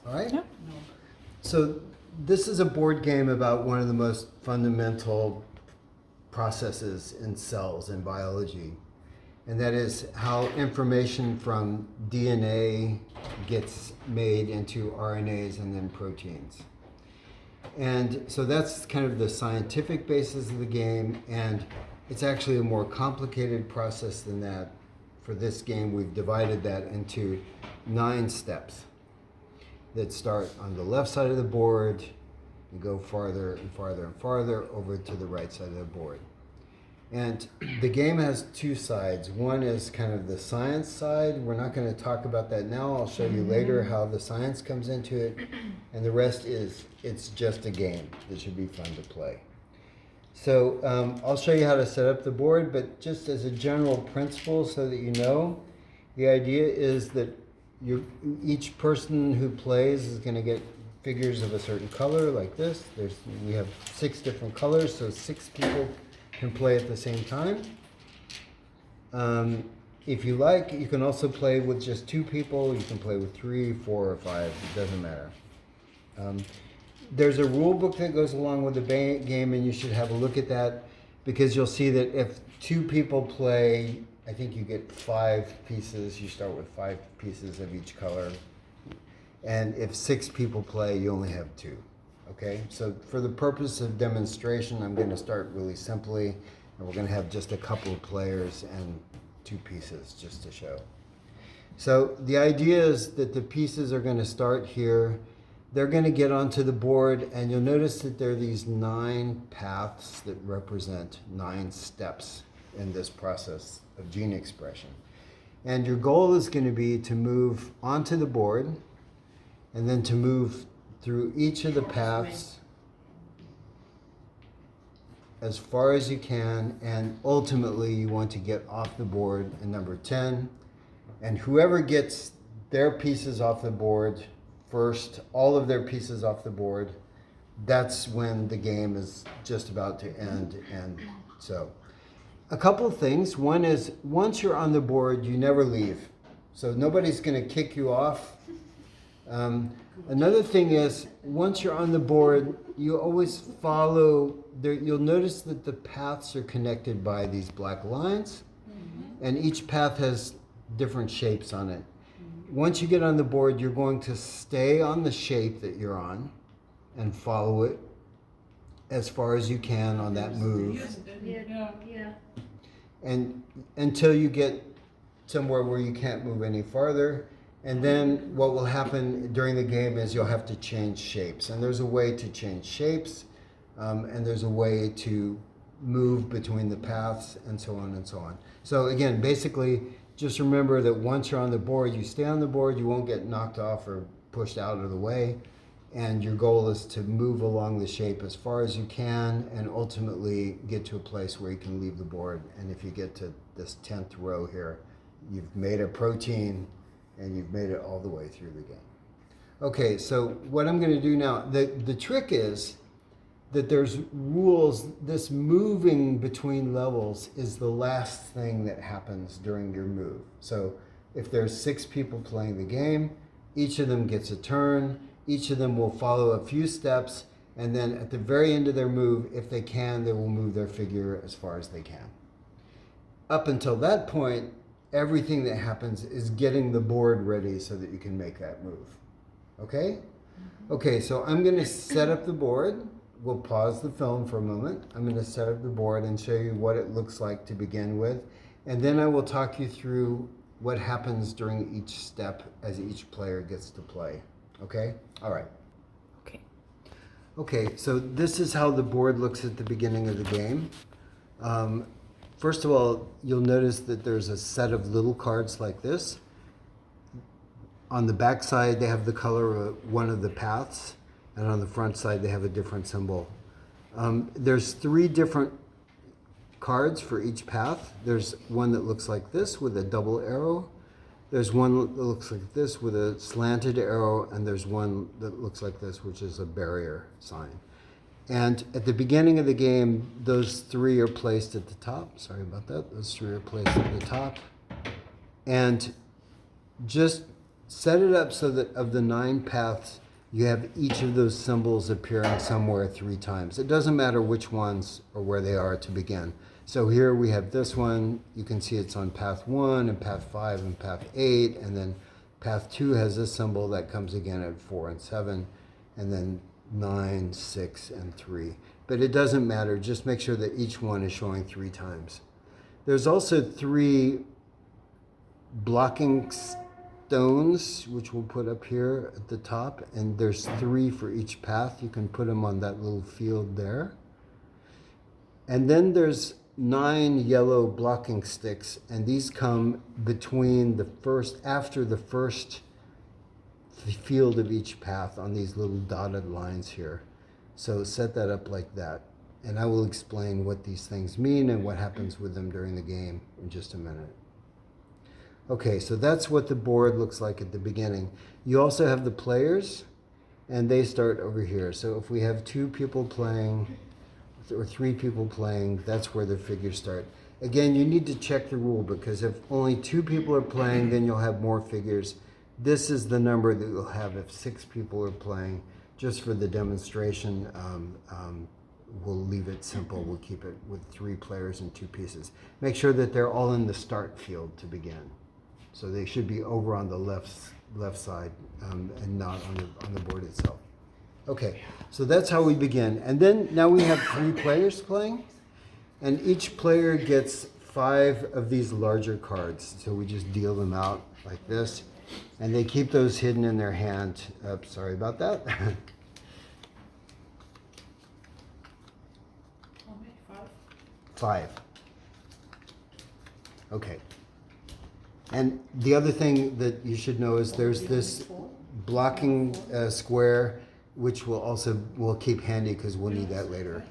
All right? Yep. So this is a board game about one of the most fundamental processes in cells in biology. And that is how information from DNA gets made into RNAs and then proteins. And so that's kind of the scientific basis of the game, and it's actually a more complicated process than that. For this game, we've divided that into 9 steps that start on the left side of the board and go farther and farther and farther over to the right side of the board. And the game has 2 sides. One is kind of the science side. We're not going to talk about that now. I'll show you later how the science comes into it. And the rest is, it's just a game that should be fun to play. So I'll show you how to set up the board, but just as a general principle so that you know, the idea is that each person who plays is going to get figures of a certain color like this. We have 6 different colors, so 6 people can play at the same time. If you like, you can also play with just 2 people. You can play with 3, 4, or 5. It doesn't matter. There's a rule book that goes along with the game, and you should have a look at that, because you'll see that if 2 people play, I think you get 5 pieces. You start with 5 pieces of each color. And if 6 people play, you only have 2. Okay, so for the purpose of demonstration, I'm going to start really simply, and we're going to have just a couple of players and 2 pieces just to show. So the idea is that the pieces are going to start here. They're going to get onto the board, and you'll notice that there are these 9 paths that represent 9 steps in this process of gene expression. And your goal is going to be to move onto the board, and then to move through each of the paths as far as you can, and ultimately you want to get off the board in number 10. And whoever gets their pieces off the board first, all of their pieces off the board, that's when the game is just about to end. And so a couple of things. One is, once you're on the board, you never leave. So nobody's going to kick you off. Another thing is, once you're on the board, you always follow, you'll notice that the paths are connected by these black lines, and each path has different shapes on it. Once you get on the board, you're going to stay on the shape that you're on and follow it as far as you can on that move. Yeah. And until you get somewhere where you can't move any farther. And then what will happen during the game is you'll have to change shapes. And there's a way to change shapes, and there's a way to move between the paths, and so on and so on. So again, basically, just remember that once you're on the board, you stay on the board, you won't get knocked off or pushed out of the way. And your goal is to move along the shape as far as you can, and ultimately get to a place where you can leave the board. And if you get to this 10th row here, you've made a protein, and you've made it all the way through the game. Okay, so what I'm going to do now, the trick is that there's rules. This moving between levels is the last thing that happens during your move. So if there's 6 people playing the game, each of them gets a turn. Each of them will follow a few steps, and then at the very end of their move, if they can, they will move their figure as far as they can. Up until that point, everything that happens is getting the board ready so that you can make that move. Okay? Okay, so I'm going to set up the board. We'll pause the film for a moment. I'm going to set up the board and show you what it looks like to begin with. And then I will talk you through what happens during each step as each player gets to play. Okay? All right. Okay. Okay, so this is how the board looks at the beginning of the game. First of all, you'll notice that there's a set of little cards like this. On the back side, they have the color of one of the paths, and on the front side, they have a different symbol. There's 3 different cards for each path. There's one that looks like this with a double arrow. There's one that looks like this with a slanted arrow, and there's one that looks like this, which is a barrier sign. And at the beginning of the game, those 3 are placed at the top. Sorry about that. Those 3 are placed at the top. And just set it up so that of the 9 paths, you have each of those symbols appearing somewhere 3 times. It doesn't matter which ones or where they are to begin. So here we have this one. You can see it's on path 1 and path 5 and path 8. And then path 2 has this symbol that comes again at 4 and 7. And then 9, 6, and 3. But it doesn't matter. Just make sure that each one is showing 3 times. There's also 3 blocking stones, which we'll put up here at the top, and there's 3 for each path. You can put them on that little field there. And then there's 9 yellow blocking sticks, and these come between after the first field of each path on these little dotted lines here. So set that up like that. And I will explain what these things mean and what happens with them during the game in just a minute. Okay, so that's what the board looks like at the beginning. You also have the players, and they start over here. So if we have 2 people playing, or 3 people playing, that's where the figures start. Again, you need to check the rule, because if only 2 people are playing, then you'll have more figures. This is the number that you'll have if 6 people are playing. Just for the demonstration, we'll leave it simple. We'll keep it with 3 players and 2 pieces. Make sure that they're all in the start field to begin. So they should be over on the left side and not on the board itself. Okay, so that's how we begin. And then now we have 3 players playing, and each player gets 5 of these larger cards. So we just deal them out like this, and they keep those hidden in their hand. Sorry about that. 5. Okay. And the other thing that you should know is there's this blocking square, which will keep handy because we'll need that later.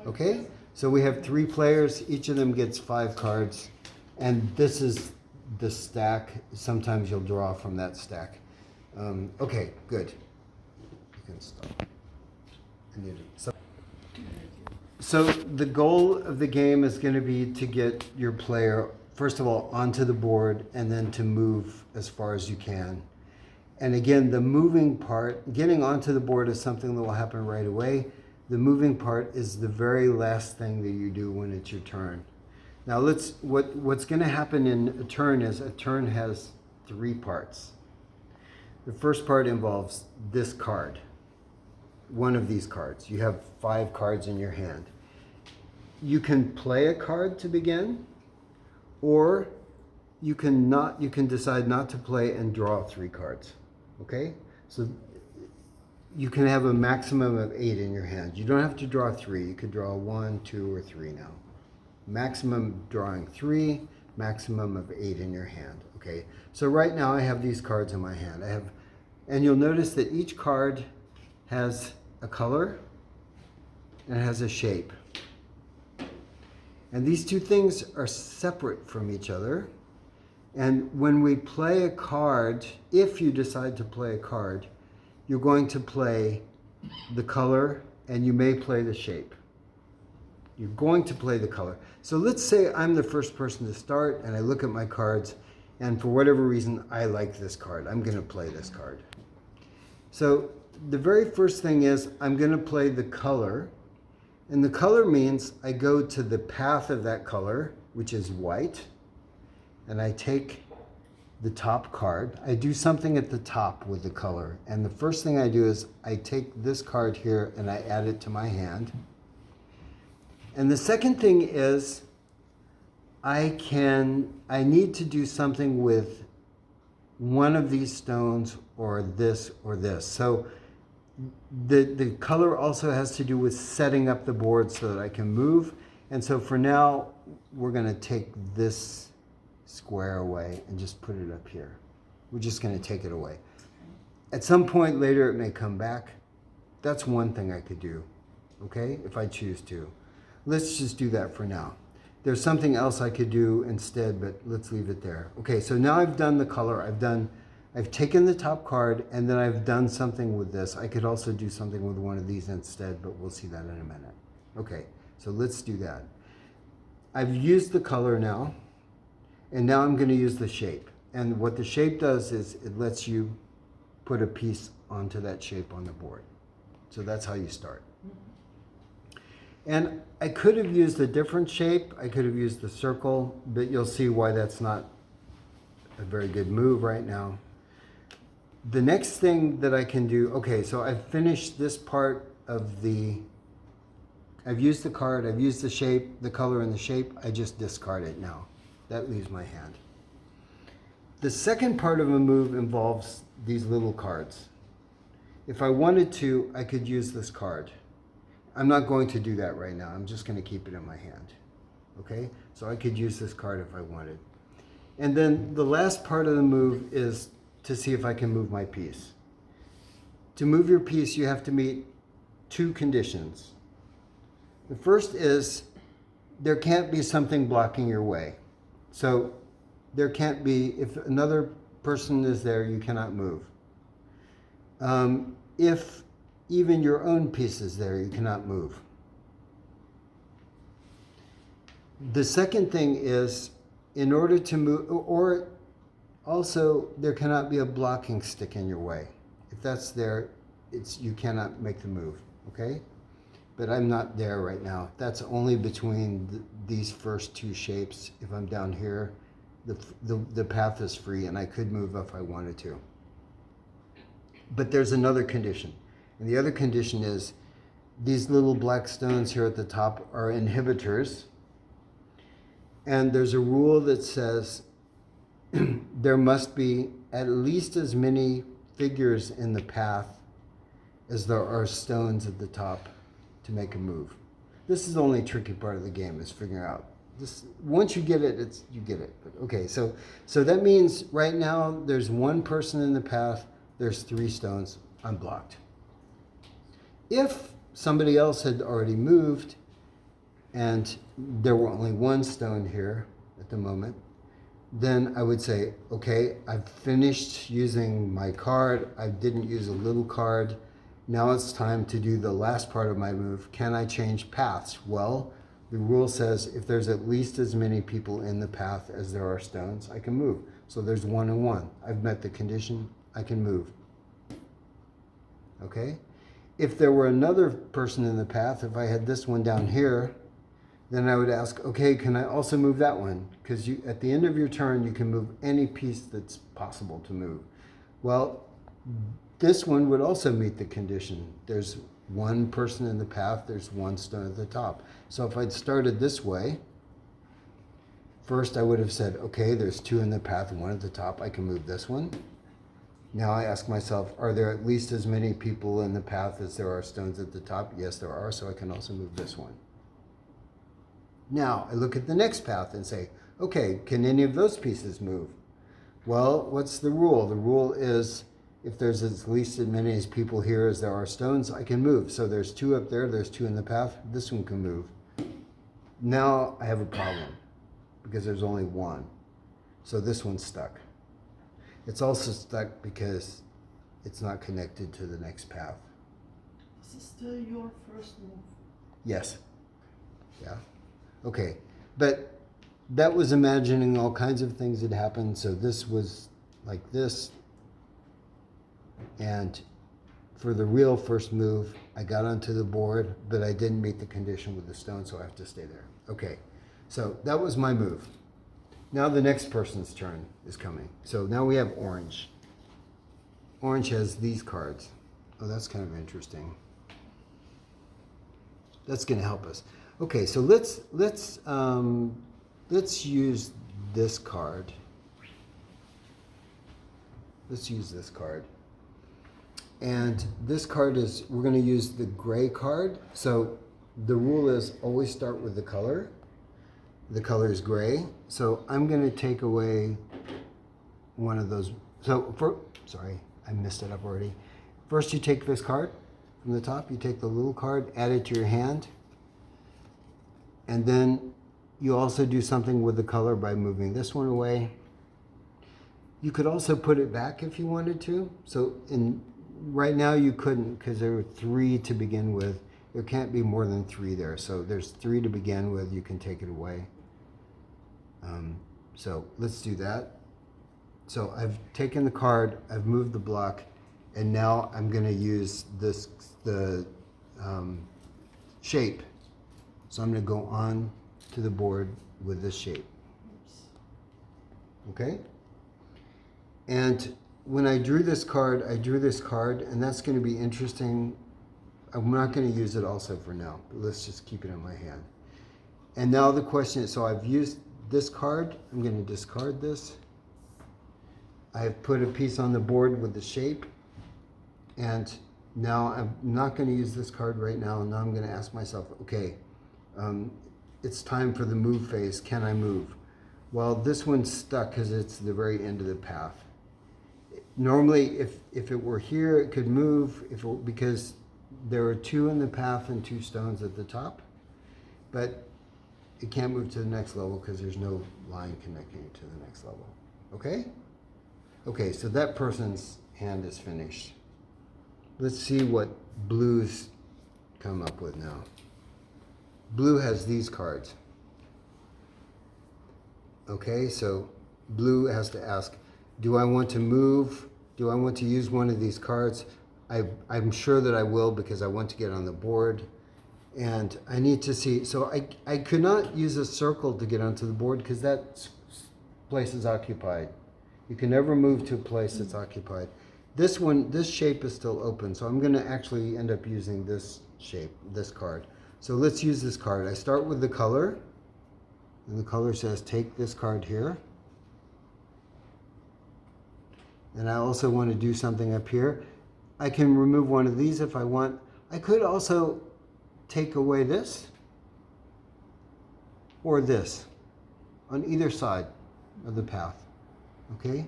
Okay? So we have 3 players. Each of them gets 5 cards. And this is the stack. Sometimes you'll draw from that stack. Okay, good. You can stop. So the goal of the game is going to be to get your player, first of all, onto the board, and then to move as far as you can. And again, the moving part, getting onto the board is something that will happen right away. The moving part is the very last thing that you do when it's your turn. Now what's going to happen in a turn is a turn has 3 parts. The first part involves this card, one of these cards. You have 5 cards in your hand. You can play a card to begin, or you can decide not to play and draw 3 cards. Okay? So you can have a maximum of 8 in your hand. You don't have to draw 3. You could draw 1, 2, or 3 now. Maximum drawing 3, maximum of 8 in your hand. Okay? So right now I have these cards in my hand. And you'll notice that each card has a color and it has a shape. And these 2 things are separate from each other. And when we play a card, if you decide to play a card, you're going to play the color and you may play the shape. You're going to play the color. So let's say I'm the first person to start and I look at my cards, and for whatever reason I like this card. I'm going to play this card. So the very first thing is I'm going to play the color. And the color means I go to the path of that color, which is white, and I take the top card. I do something at the top with the color. And the first thing I do is I take this card here and I add it to my hand. And the second thing is I need to do something with one of these stones or this or this. So the color also has to do with setting up the board so that I can move. And so for now, we're going to take this square away and just put it up here. We're just going to take it away. At some point later, it may come back. That's one thing I could do, okay, if I choose to. Let's just do that for now. There's something else I could do instead, but let's leave it there. Okay, so now I've done the color. I've taken the top card, and then I've done something with this. I could also do something with one of these instead, but we'll see that in a minute. Okay, so let's do that. I've used the color now, and now I'm going to use the shape. And what the shape does is it lets you put a piece onto that shape on the board. So that's how you start. And I could have used a different shape. I could have used the circle, but you'll see why that's not a very good move right now. The next thing that I can do, okay, so I've finished this part of I've used the card, I've used the shape, the color and the shape. I just discard it now. That leaves my hand. The second part of a move involves these little cards. If I wanted to, I could use this card. I'm not going to do that right now. I'm just going to keep it in my hand. Okay? So I could use this card if I wanted. And then the last part of the move is to see if I can move my piece. To move your piece, you have to meet two conditions. The first is there can't be something blocking your way. So there can't be, if another person is there, you cannot move. If even your own piece is there, you cannot move. The second thing is, in order to move, or also there cannot be a blocking stick in your way. If that's there, you cannot make the move, okay? But I'm not there right now. That's only between these first two shapes. If I'm down here, the path is free and I could move if I wanted to. But there's another condition. And the other condition is these little black stones here at the top are inhibitors. And there's a rule that says there must be at least as many figures in the path as there are stones at the top to make a move. This is the only tricky part of the game, is figuring out this. Once you get it, you get it. But okay, so that means right now there's one person in the path, there's 3 stones, I'm blocked. If somebody else had already moved and there were only 1 stone here at the moment, then I would say, okay, I've finished using my card. I didn't use a little card. Now it's time to do the last part of my move. Can I change paths? Well, the rule says if there's at least as many people in the path as there are stones, I can move. So there's 1 and 1. I've met the condition. I can move. Okay? If there were another person in the path, if I had this one down here, then I would ask, okay, can I also move that one? Because at the end of your turn, you can move any piece that's possible to move. Well, this one would also meet the condition. There's 1 person in the path, there's 1 stone at the top. So if I'd started this way, first I would have said, okay, there's 2 in the path, 1 at the top, I can move this one. Now I ask myself, are there at least as many people in the path as there are stones at the top? Yes, there are, so I can also move this one. Now I look at the next path and say, okay, can any of those pieces move? Well, what's the rule? The rule is if there's at least as many people here as there are stones, I can move. So there's 2 up there, there's 2 in the path, this one can move. Now I have a problem because there's only 1. So this one's stuck. It's also stuck because it's not connected to the next path. This is still your first move. Yes. Yeah. Okay. But that was imagining all kinds of things that happened. So this was like this. And for the real first move, I got onto the board, but I didn't meet the condition with the stone, so I have to stay there. Okay. So that was my move. Now the next person's turn is coming. So now we have orange. Orange has these cards. Oh, that's kind of interesting. That's going to help us. Okay, so let's use this card. Let's use this card. And this card is, we're going to use the gray card. So the rule is always start with the color. The color is gray. So I'm going to take away one of those. So, sorry, I messed it up already. First you take this card from the top. You take the little card, add it to your hand. And then you also do something with the color by moving this one away. You could also put it back if you wanted to. So right now you couldn't because there were 3 to begin with. There can't be more than 3 there. So there's 3 to begin with. You can take it away. So let's do that. So I've taken the card, I've moved the block, and now I'm going to use the shape. So I'm going to go on to the board with this shape. Okay? And when I drew this card, and that's going to be interesting. I'm not going to use it also for now, but let's just keep it in my hand. And now the question is, so I've used this card, I'm going to discard this. I've put a piece on the board with the shape, and now I'm not going to use this card right now, and now I'm going to ask myself, okay, it's time for the move phase. Can I move? Well, this one's stuck because it's the very end of the path. Normally, if it were here, it could move because there are 2 in the path and 2 stones at the top, but it can't move to the next level because there's no line connecting it to the next level. Okay? Okay, so that person's hand is finished. Let's see what blue's come up with now. Blue has these cards. Okay, so blue has to ask, do I want to move? Do I want to use one of these cards? I'm sure that I will because I want to get on the board. And I need to see, so I could not use a circle to get onto the board because that place is occupied. You can never move to a place that's occupied. This one, this shape is still open, so I'm going to actually end up using this shape, this card. So let's use this card. I start with the color, and the color says take this card here. And I also want to do something up here. I can remove one of these if I want. I could also take away this or this on either side of the path. Okay?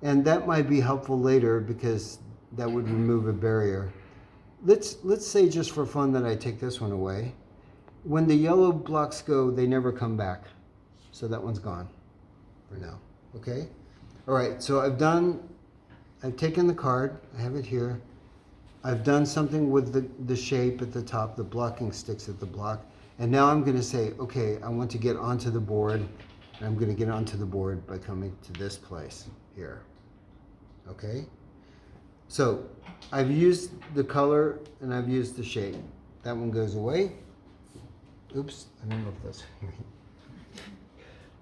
And that might be helpful later because that would remove a barrier. Let's say just for fun that I take this one away. When the yellow blocks go, they never come back. So that one's gone for now. Okay? All right, so I've taken the card, I have it here. I've done something with the shape at the top, the blocking sticks at the block. And now I'm going to say, okay, I want to get onto the board. And I'm going to get onto the board by coming to this place here. Okay? So I've used the color and I've used the shape. That one goes away. Oops, I don't know if that's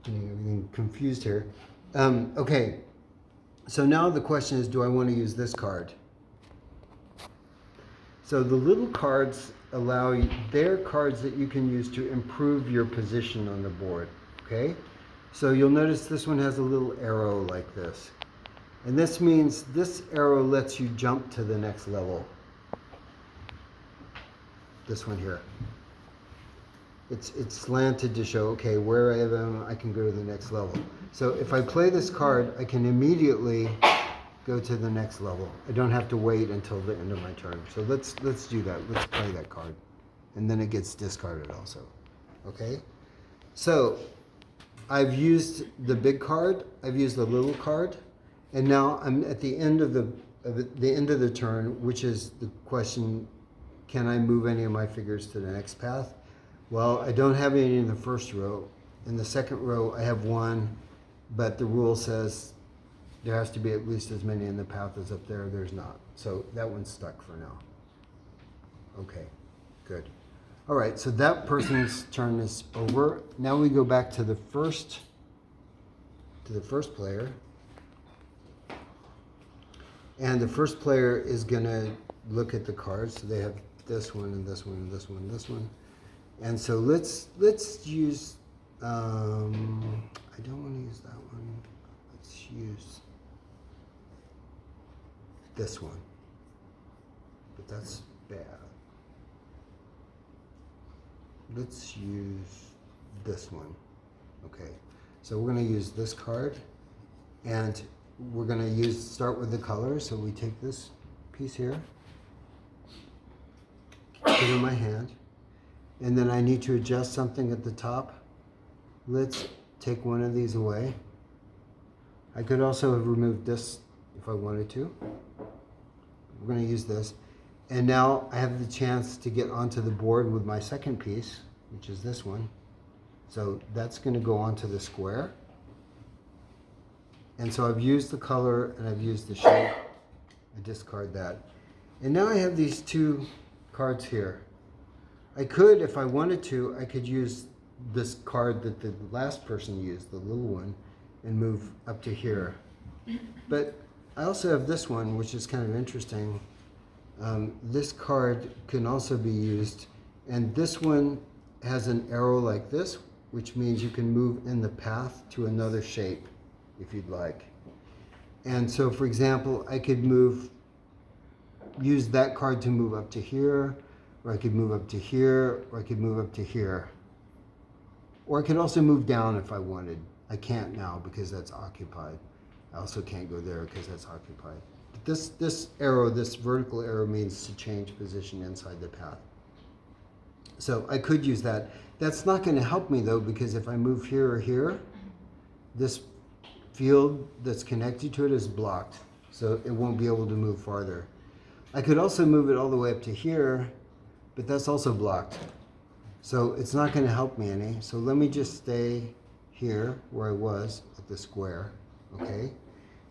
getting everything confused here. Okay, so now the question is, do I want to use this card? So the little cards allow you, they're cards that you can use to improve your position on the board, okay? So you'll notice this one has a little arrow like this. And this means this arrow lets you jump to the next level. This one here. It's slanted to show, okay, where I am, I can go to the next level. So if I play this card, I can immediately go to the next level. I don't have to wait until the end of my turn. So let's do that. Let's play that card. And then it gets discarded also. Okay? So I've used the big card, I've used the little card, and now I'm at the end of the turn, which is the question, can I move any of my figures to the next path? Well, I don't have any in the first row. In the second row, I have one, but the rule says there has to be at least as many in the path as up there. There's not. So that one's stuck for now. Okay, good. All right, so that person's turn is over. Now we go back to the first player. And the first player is gonna look at the cards. So they have this one and this one and this one and this one. And so let's use, I don't want to use that one. Let's use this one. But that's bad. Let's use this one. Okay, so we're going to use this card, and we're going to start with the color. So we take this piece here, put it in my hand, and then I need to adjust something at the top. Let's take one of these away. I could also have removed this if I wanted to. We're going to use this. And now I have the chance to get onto the board with my second piece, which is this one. So that's going to go onto the square. And so I've used the color and I've used the shape. I discard that. And now I have these two cards here. I could, if I wanted to, I could use this card that the last person used, the little one, and move up to here. But I also have this one, which is kind of interesting. This card can also be used, and this one has an arrow like this, which means you can move in the path to another shape if you'd like. And so, for example, I could use that card to move up to here, or I could move up to here, or I could move up to here. Or I could also move down if I wanted. I can't now because that's occupied. I also can't go there because that's occupied. But this arrow, this vertical arrow, means to change position inside the path. So I could use that. That's not going to help me though, because if I move here or here, this field that's connected to it is blocked. So it won't be able to move farther. I could also move it all the way up to here, but that's also blocked. So it's not going to help me any. So let me just stay here where I was at the square, okay?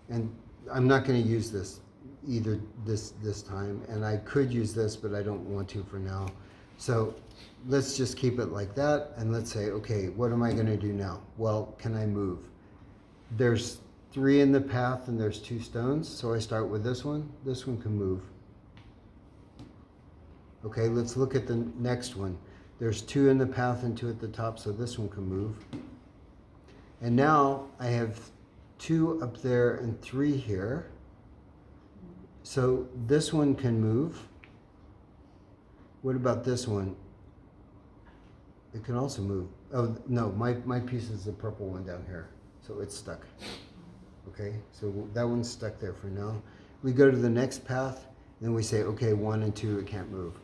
And I'm not going to use this either this time. And I could use this, but I don't want to for now. So let's just keep it like that. And let's say, okay, what am I going to do now? Well, can I move? There's 3 in the path and there's 2 stones. So I start with this one. This one can move. Okay, let's look at the next one. There's 2 in the path and 2 at the top, so this one can move. And now I have 2 up there and 3 here. So this one can move. What about this one? It can also move. Oh, no, my piece is the purple one down here. So it's stuck. Okay, so that one's stuck there for now. We go to the next path, then we say, okay, 1 and 2, it can't move.